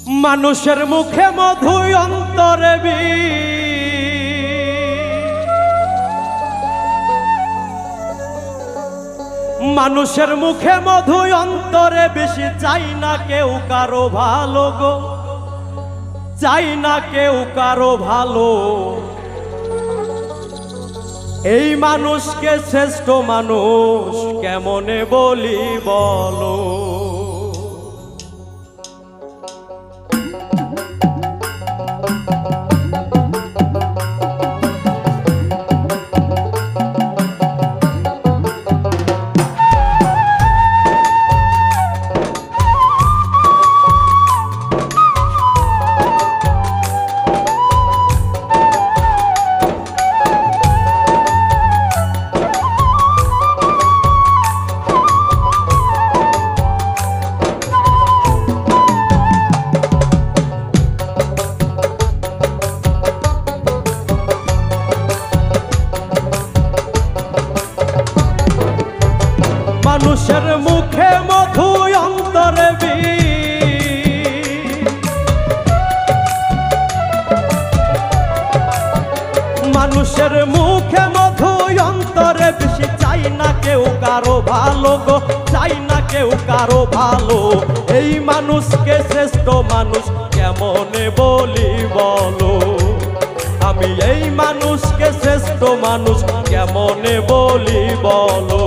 মানুষের মুখে মধু অন্তরে মানুষের মুখে মধু অন্তরে বেশি চাই না কেউ কারো ভালো গো, চাই না কেউ কারো ভালো। এই মানুষকে শ্রেষ্ঠ মানুষ কেমনে বলি বলো। মানুষের মুখে মধু অন্তরে মানুষের মুখে মধু অন্তরে বেশি চাই না কেউ কারো ভালো গো, চাই না কেউ কারো ভালো। এই মানুষকে শ্রেষ্ঠ মানুষ কেমনে বলি বলো। আমি এই মানুষকে শ্রেষ্ঠ মানুষ কেমনে বলি বলো।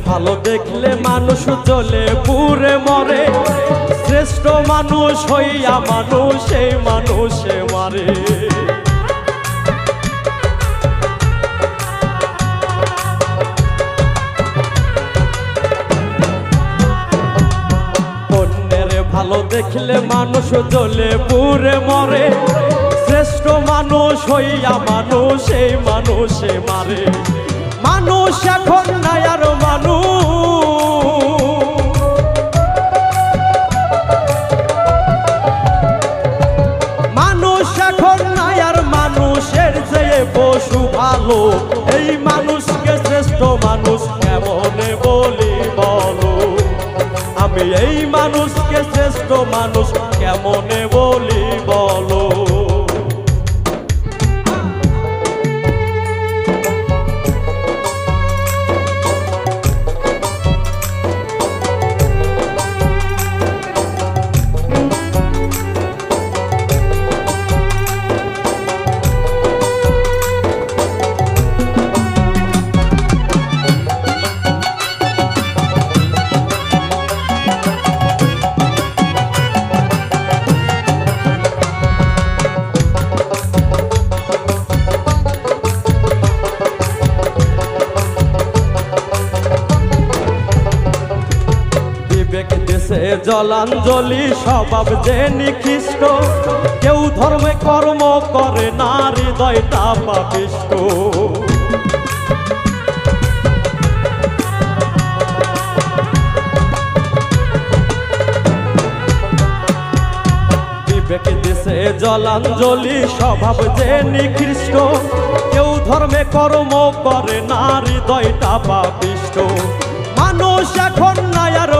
ভালো দেখলে মানুষ জ্বলে পুড়ে মরে, শ্রেষ্ঠ মানুষ হইয়া মানুষ এই মানুষে মারে। অন্যের ভালো দেখলে মানুষ জ্বলে পুড়ে মরে, শ্রেষ্ঠ মানুষ হইয়া মানুষ এই মানুষে মারে। মানুষ এখন নাই আর মানুষ এখন নাই আর মানুষের চেয়ে পশু ভালো। এই মানুষকে শ্রেষ্ঠ মানুষ কেমনে বলি বলো। আমি এই মানুষকে শ্রেষ্ঠ মানুষ কেমনে বলি বলো। জলাঞ্জলি স্বভাব যে নিকৃষ্ট, কেউ ধর্মে কর্ম করে না হৃদয়টা পাপিষ্ট। বিবেক দেশে জলাঞ্জলি স্বভাব যে নিকৃষ্ট, কেউ ধর্মে কর্ম করে না হৃদয়টা পাপিষ্ট। মানুষ এখন নাই আর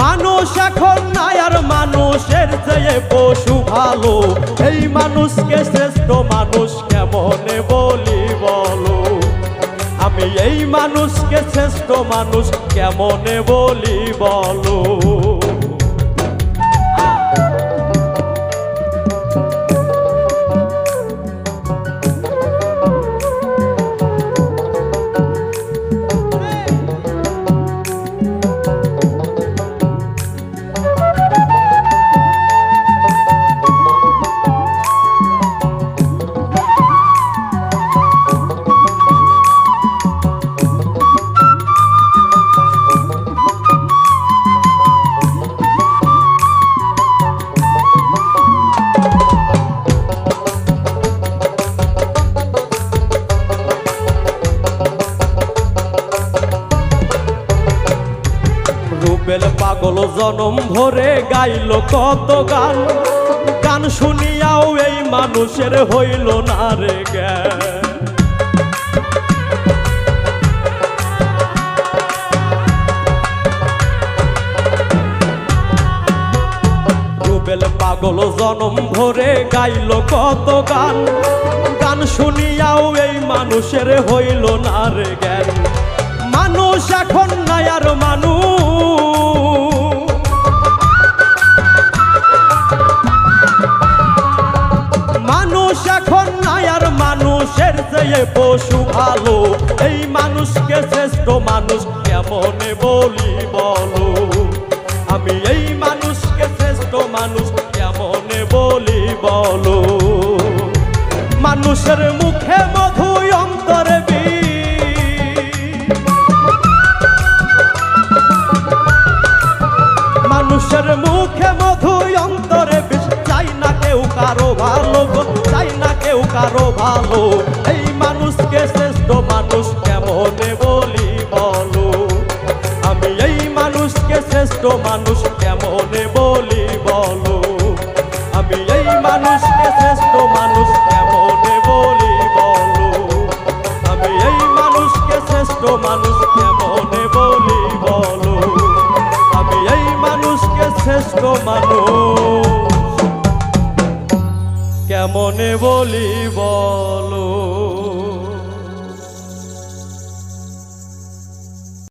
মানুষ এখন নাই আর মানুষের চেয়ে পশু ভালো। এই মানুষকে শ্রেষ্ঠ মানুষ কেমনে বলি বলো। আমি এই মানুষকে শ্রেষ্ঠ মানুষ কেমনে বলি বলো। রুবেল পাগল জনম ভরে গাইল কত গান, গান শুনিয়াও এই মানুষের হইল না রে জ্ঞান। রুবেল পাগল জনম ভরে গাইল কত গান, গান শুনিয়াও এই মানুষের হইল না রে জ্ঞান। মানুষ এখন নাই আর মানুষ এখন নাই আর মানুষের চেয়ে পশু ভালো। এই মানুষকে শ্রেষ্ঠ মানুষ কেমনে বলি বলো, আমি এই মানুষকে শ্রেষ্ঠ মানুষ কেমনে বলি বলো। মানুষের মুখে মধু অন্তরে মানুষের মুখে মধু অন্তরে বিষ, চাই না কেউ কারো ভালো গো, চাই না কেউ কারো ভালো। এই মানুষকে শ্রেষ্ঠ মানুষ কেমনে বলি বলো, আমি এই মানুষকে শ্রেষ্ঠ মানুষ কেমনে বলি বলো, আমি এই মানুষকে শ্রেষ্ঠ মানুষ কেমনে বলি বলো, আমি এই মানুষকে শ্রেষ্ঠ মানুষ কেমনে বলি বলো, আমি এই মানুষকে শ্রেষ্ঠ মানুষ কেমনে বলি বলো।